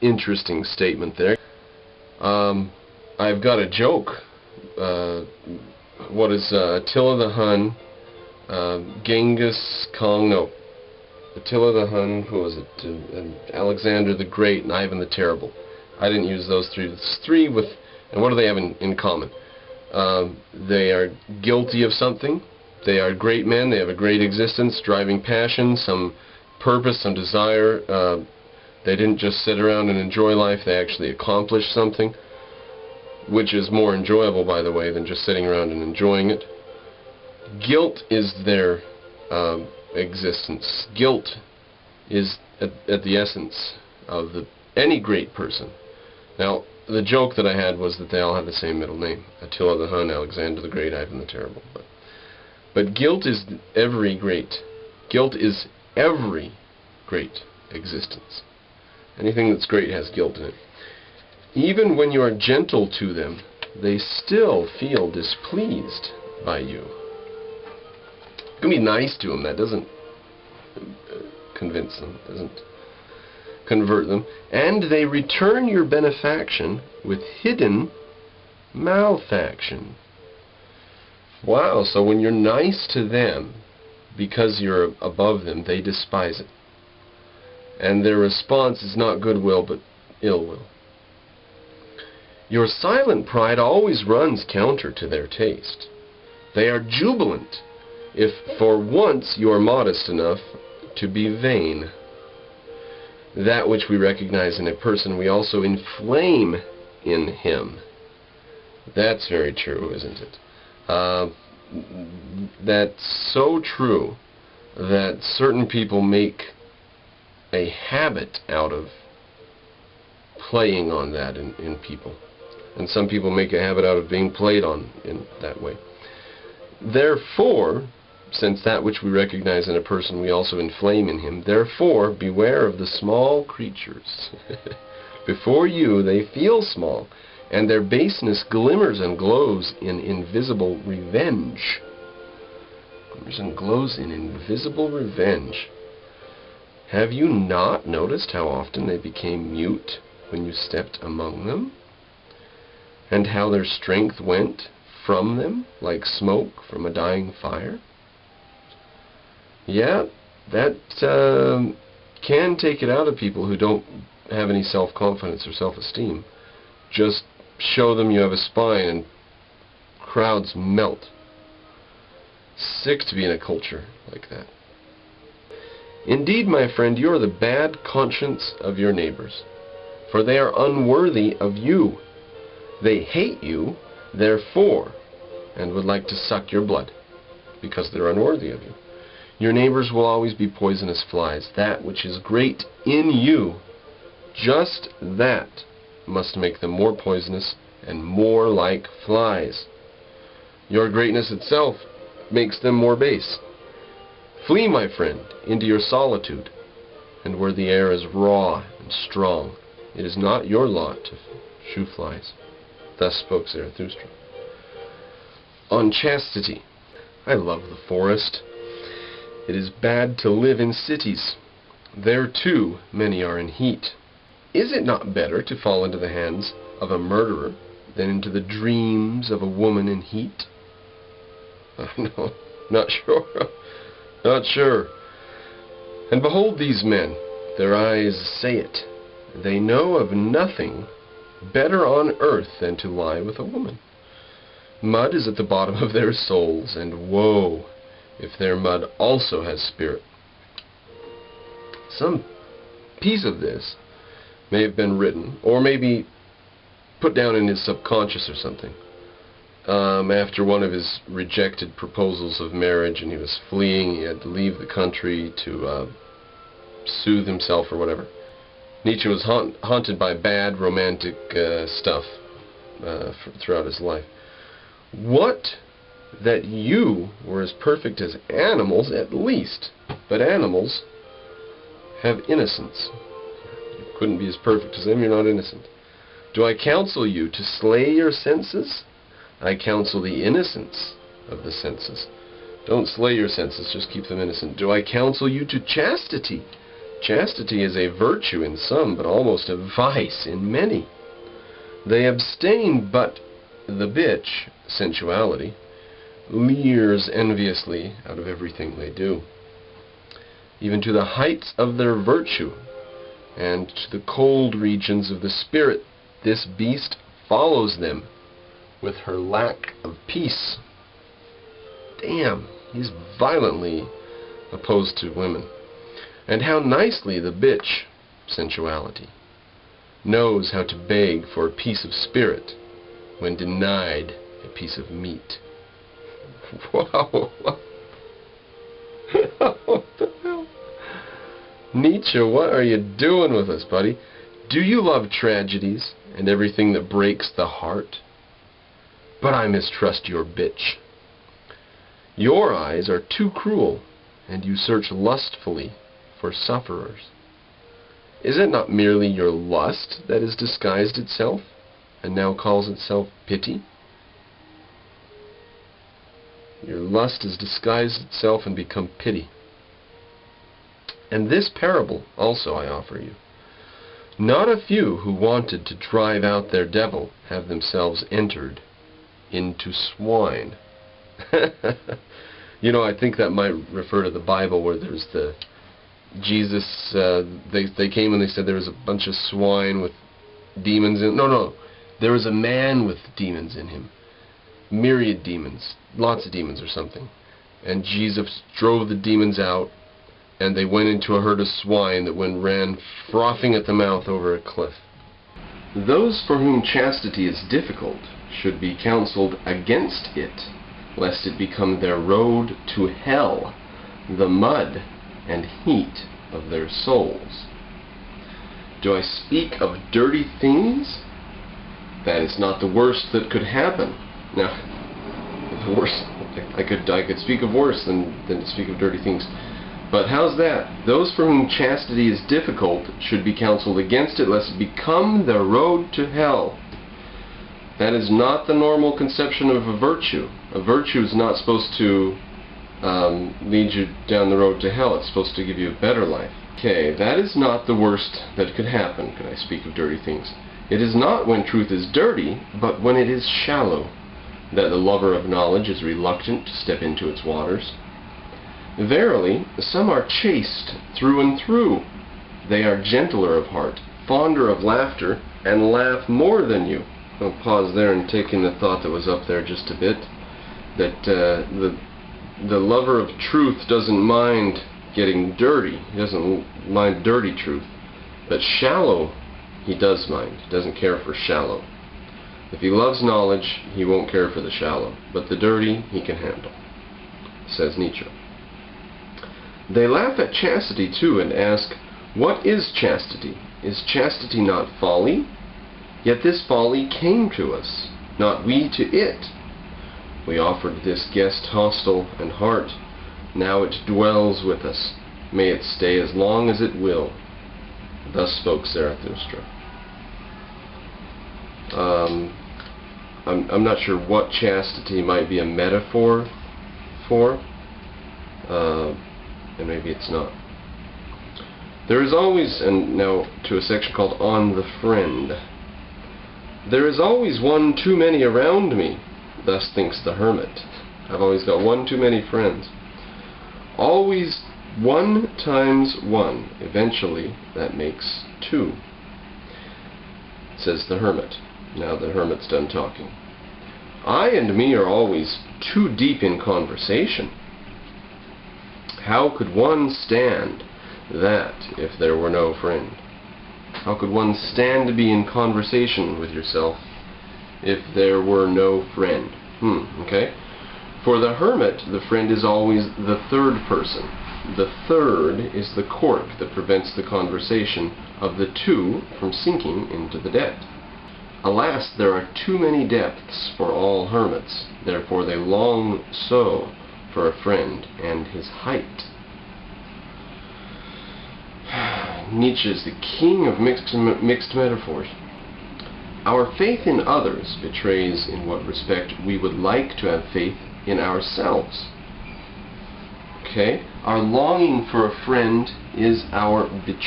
interesting statement there. I've got a joke. What is Attila the Hun, Genghis Khan, no, Attila the Hun, who was it, and Alexander the Great and Ivan the Terrible. I didn't use those three. It's three with, and what do they have in common? They are guilty of something. They are great men. They have a great existence, driving passion, some purpose, some desire. They didn't just sit around and enjoy life. They actually accomplished something, which is more enjoyable, by the way, than just sitting around and enjoying it. Guilt is their existence. Guilt is at the essence of any great person. Now, the joke that I had was that they all have the same middle name: Attila the Hun, Alexander the Great, Ivan the Terrible. But guilt is every great. Guilt is every great existence. Anything that's great has guilt in it. Even when you are gentle to them, they still feel displeased by you. You can be nice to them. That doesn't convince them, doesn't convert them. And they return your benefaction with hidden malefaction. Wow, so when you're nice to them, because you're above them, they despise it. And their response is not goodwill, but ill will. Your silent pride always runs counter to their taste. They are jubilant if for once you are modest enough to be vain. That which we recognize in a person, we also inflame in him. That's very true, isn't it? That's so true that certain people make a habit out of playing on that in people. And some people make a habit out of being played on in that way. Therefore, since that which we recognize in a person we also inflame in him, therefore beware of the small creatures. Before you they feel small, and their baseness glimmers and glows in invisible revenge. Glimmers and glows in invisible revenge. Have you not noticed how often they became mute when you stepped among them? And how their strength went from them like smoke from a dying fire? Yeah, that can take it out of people who don't have any self-confidence or self-esteem. Just show them you have a spine and crowds melt. Sick to be in a culture like that. Indeed, my friend, you are the bad conscience of your neighbors, for they are unworthy of you. They hate you, therefore, and would like to suck your blood, because they're unworthy of you. Your neighbors will always be poisonous flies. That which is great in you, just that must make them more poisonous and more like flies. Your greatness itself makes them more base. Flee, my friend, into your solitude, and where the air is raw and strong. It is not your lot to shoo flies. Thus spoke Zarathustra. On chastity. I love the forest. It is bad to live in cities. There, too, many are in heat. Is it not better to fall into the hands of a murderer than into the dreams of a woman in heat? No, not sure. Not sure. And behold these men. Their eyes say it. They know of nothing better on earth than to lie with a woman. Mud is at the bottom of their souls, and woe if their mud also has spirit. Some piece of this may have been written, or maybe put down in his subconscious or something, after one of his rejected proposals of marriage, and he was fleeing. He had to leave the country to soothe himself or whatever. Nietzsche was haunted by bad romantic stuff throughout his life. What that you were as perfect as animals at least, but animals have innocence. You couldn't be as perfect as them, you're not innocent. Do I counsel you to slay your senses? I counsel the innocence of the senses. Don't slay your senses, just keep them innocent. Do I counsel you to chastity? Chastity is a virtue in some, but almost a vice in many. They abstain, but the bitch, sensuality, leers enviously out of everything they do, even to the heights of their virtue, and to the cold regions of the spirit. This beast follows them with her lack of peace. Damn, he's violently opposed to women. And how nicely the bitch, sensuality, knows how to beg for a piece of spirit when denied a piece of meat. Wow. What the hell? Nietzsche, what are you doing with us, buddy? Do you love tragedies and everything that breaks the heart? But I mistrust your bitch. Your eyes are too cruel, and you search lustfully for sufferers. Is it not merely your lust that has disguised itself, and now calls itself pity? Your lust has disguised itself and become pity. And this parable also I offer you. Not a few who wanted to drive out their devil have themselves entered into swine. You know, I think that might refer to the Bible, where there's the Jesus, they came and they said there was a bunch of swine with demons in. No, there was a man with demons in him. Myriad demons, lots of demons or something. And Jesus drove the demons out, and they went into a herd of swine that ran frothing at the mouth over a cliff. Those for whom chastity is difficult should be counseled against it, lest it become their road to hell, the mud and heat of their souls. Do I speak of dirty things? That is not the worst that could happen. Now, the worst, I could speak of worse than speak of dirty things. But how's that? Those for whom chastity is difficult should be counseled against it, lest it become their road to hell. That is not the normal conception of a virtue. A virtue is not supposed to lead you down the road to hell. It's supposed to give you a better life. Okay, that is not the worst that could happen. Could I speak of dirty things? It is not when truth is dirty, but when it is shallow, that the lover of knowledge is reluctant to step into its waters. Verily, some are chaste through and through. They are gentler of heart, fonder of laughter, and laugh more than you. I'll pause there and take in the thought that was up there just a bit, that the lover of truth doesn't mind getting dirty. He doesn't mind dirty truth. But shallow, he does mind. He doesn't care for shallow. If he loves knowledge, he won't care for the shallow. But the dirty, he can handle, says Nietzsche. They laugh at chastity too and ask, what is chastity? Is chastity not folly? Yet this folly came to us, not we to it. We offered this guest hostile and heart. Now it dwells with us. May it stay as long as it will. Thus spoke Zarathustra. I'm not sure what chastity might be a metaphor for, and maybe it's not. There is always, and now to a section called On the Friend. There is always one too many around me, thus thinks the hermit. I've always got one too many friends. Always one times one. Eventually, that makes two, says the hermit. Now the hermit's done talking. I and me are always too deep in conversation. How could one stand that if there were no friend? How could one stand to be in conversation with yourself if there were no friend? Okay? For the hermit, the friend is always the third person. The third is the cork that prevents the conversation of the two from sinking into the depth. Alas, there are too many depths for all hermits, therefore they long so for a friend and his height. Nietzsche is the king of mixed metaphors. Our faith in others betrays in what respect we would like to have faith in ourselves. Okay? Our longing for a friend is our betrayal.